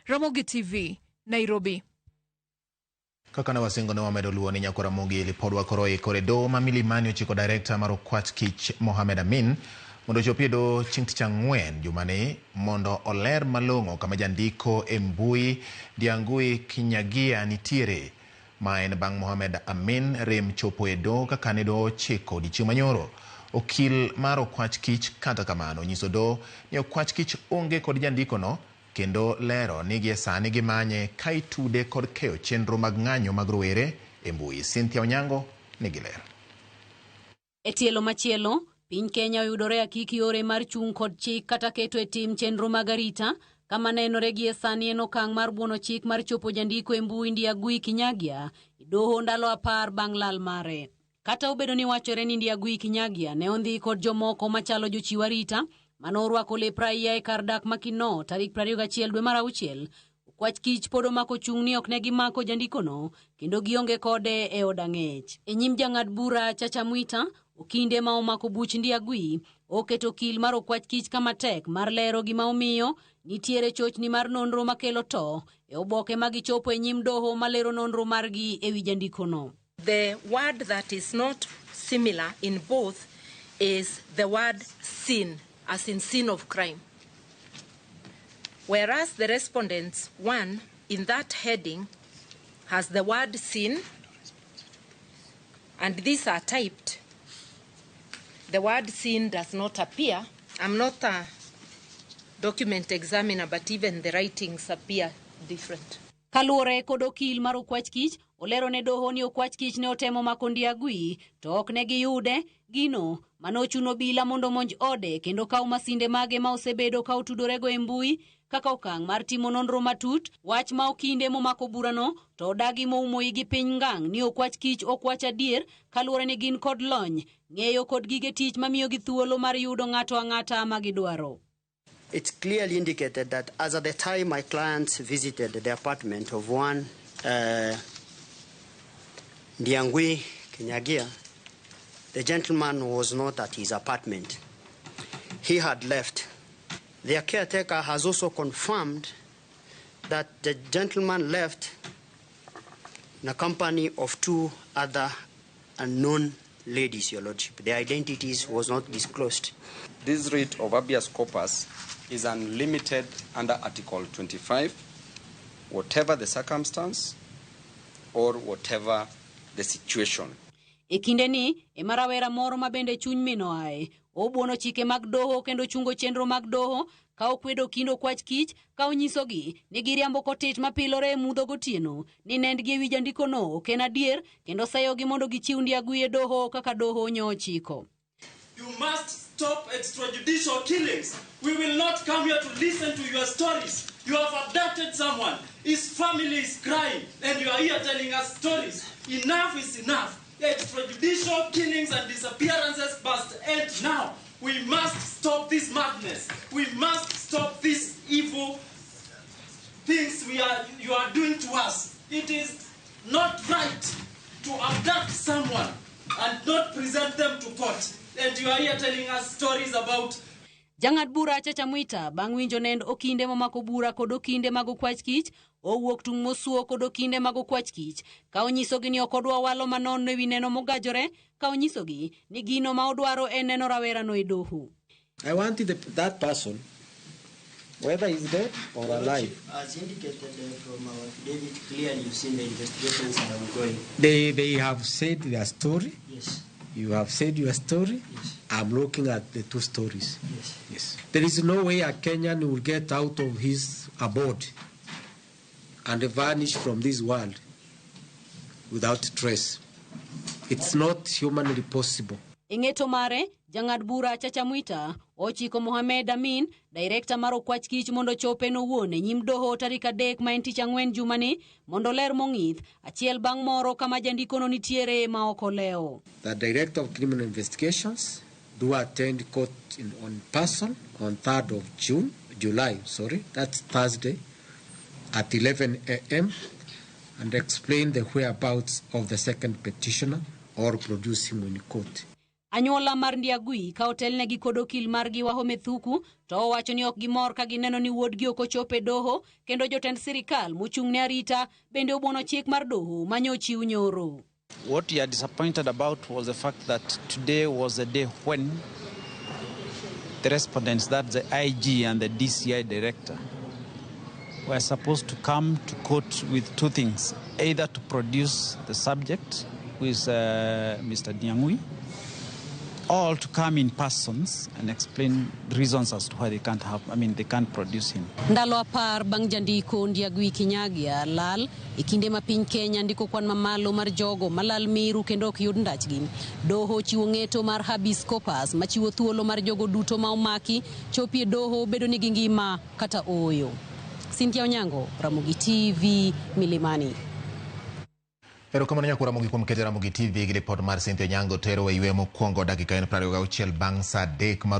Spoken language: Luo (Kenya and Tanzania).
Ramogi TV, Nairobi. Kaka na wasingo ne wamedo luo ni nyakora Ramogi lipodwa koroi koredo mamilimani ochiko director mar okwach kich Mohammed Amin mondo chopiedo chieng' tich ang'wen jumani mondo oler malong'o kama jandiko e mbui Ndiangui Kianyaga nitiere ma en bang' Mohammed Amin rem chopo e doho kaka ne doho chiko odiechieng' manyoro. Okil mar okwach kich kata kamano nyiso doho ni okwach kich onge kod jandiko no kendo lero ni gie sani gimanye ka itude kod keyo chenro mag ng'anyo mag rowere e mbui. Cynthia Onyango nigi lero. E tielo machielo, piny Kenya oyudore akiki yore mar chung' kod chik kata keto e tim chenro mag arita kama nenore gie sani en okang' mar buono chik mar chopo jandiko e mbui Ndiangui Kianyaga e doho ndalo 10 bang' lal mare. Kata obedo ni wachore ni Ndiangui Kianyaga ne ondhi kod jomoko machalo jochiw arita manorwako lep raia e kar dak makino tarik 21 dwe mar auchiel, okwach kich pod omako chung' ni ok ne gimako jandiko no kendo gionge kode e od ang'ech. E nyim jang'ad bura Chacha Mwita, okinde ma omako buch Ndiangui oketo okil mar okwach kich kama tek mar lero gima omiyo nitiere chochni mar nonro makelo to e oboke magichopo e nyim doho malero nonro margi e wi jandiko no. The word that is not similar in both is the word sin, as in sin of crime. Whereas the respondents one in that heading has the word sin, and these are typed. The word sin does not appear. I'm not a document examiner, but even the writings appear different. Kaluore kod okil mar okwach kich, olero ne doho ni okwach kich ne otemo mako Ndiangui to ok ne giyude gino manochuno bila mondo monj ode kendo kaw masinde mage ma osebedo ka otudorego e mbui kaka okang' mar timo nonro matut. Wach ma okinde momako burano to odagi moumoi gi piny ngang' ni okwach kich okwach adier kaluore ni gin kod lony, ng'eyo kod gige tich mamiyo gi thuolo mar yudo ng'ato ang'ata ma gidwaro. It's clearly indicated that as at the time my clients visited the apartment of one Ndiangui Kianyaga, the gentleman was not at his apartment. He had left. Their caretaker has also confirmed that the gentleman left in a company of 2 other unknown ladies, Your Lordship. Their identities was not disclosed. This writ of habeas corpus is unlimited under Article 25, whatever the circumstance or whatever the situation. E kinde ni, emarawera moro mabende chuny mino ae, obuono chike mag doho kendo chungo chenro mag doho, ka okwedo kindo kwach kich, ka onyisogi ni giriambo kotit mapilore mudho gotieno, ni nendgi e wi jandiko no ok en adier, kendo sayogi mondo gichiw Ndiangui e doho kaka doho nyo chiko. You must stop extrajudicial killings. We will not come here to listen to your stories. You have abducted someone. His family is crying, and you are here telling us stories. Enough is enough. Extrajudicial killings and disappearances must end now. We must stop this madness. We must stop these evil things you are doing to us. It is not right to abduct someone and not present them to court. And you are here telling us stories about. Jang'ad bura Chacha Mwita bang' winjo nend okinde momako bura kod okinde mag okwach kich, owuok tung' mosuo kod okinde mag okwach kich, ka onyisogi ni ok odwa walo manon ewi neno mogajore, ka onyisogi ni gino ma odwaro en neno rawera no e doho. I wanted that person, whether he's dead or alive. As indicated from our affidavit, clearly you've seen the investigations that are ongoing. They have said their story. Yes. You have said your story. Yes. I'm looking at the 2 stories. Yes. Yes. There is no way a Kenyan will get out of his abode and vanish from this world without trace. It's not humanly possible. Ing'eto mare, jang'ad bura Chacha Mwita ochiko Mohammed Amin, director mar okwach kich mondo chope nowuon e nyim doho tarik 3 ma en tich ang'wen jumani mondo ler mong'ith achiel bang' moro kama jandiko no nitiere ma ok oleo. The director of criminal investigations do attend court on person on 3rd of July, that's Thursday at 11 a.m. and explain the whereabouts of the second petitioner or produce him in court. Anyuola mar Ndiangui ka otelnegi kod okil margi Wahome Thuku to owacho ni ok gimor ka gineno ni wuodgi ok ochop e doho kendo jotend sirikal mochung' ne arita bende obuono chik mar doho manyochiw nyoro. What we are disappointed about was the fact that today was a day when the respondents, that the IG and the DCI director, were supposed to come to court with two things: either to produce the subject, who is Mr. Ndiangui, or to come in persons and explain reasons as to why they can't they can't produce him. Ndalo apar bang' jandiko Ndiangui Kianyaga lal ikinde ma piny Kenya ndiko kwan mamalo mar jogo malal miru kendo ok yud ndachgi. Doho chiwo ng'eto mar habeas corpus machiwo thuolo mar jogo duto ma omaki chopie doho bedo ni ngima kata oyo. Cynthia Onyango, Ramogi TV, Milimani. Erokamano nyakwa Ramogi kuom keto Ramogi TV gi report mar Cynthia Onyango tero e ywe mokwongo dakika 26 bang' saa 3 mar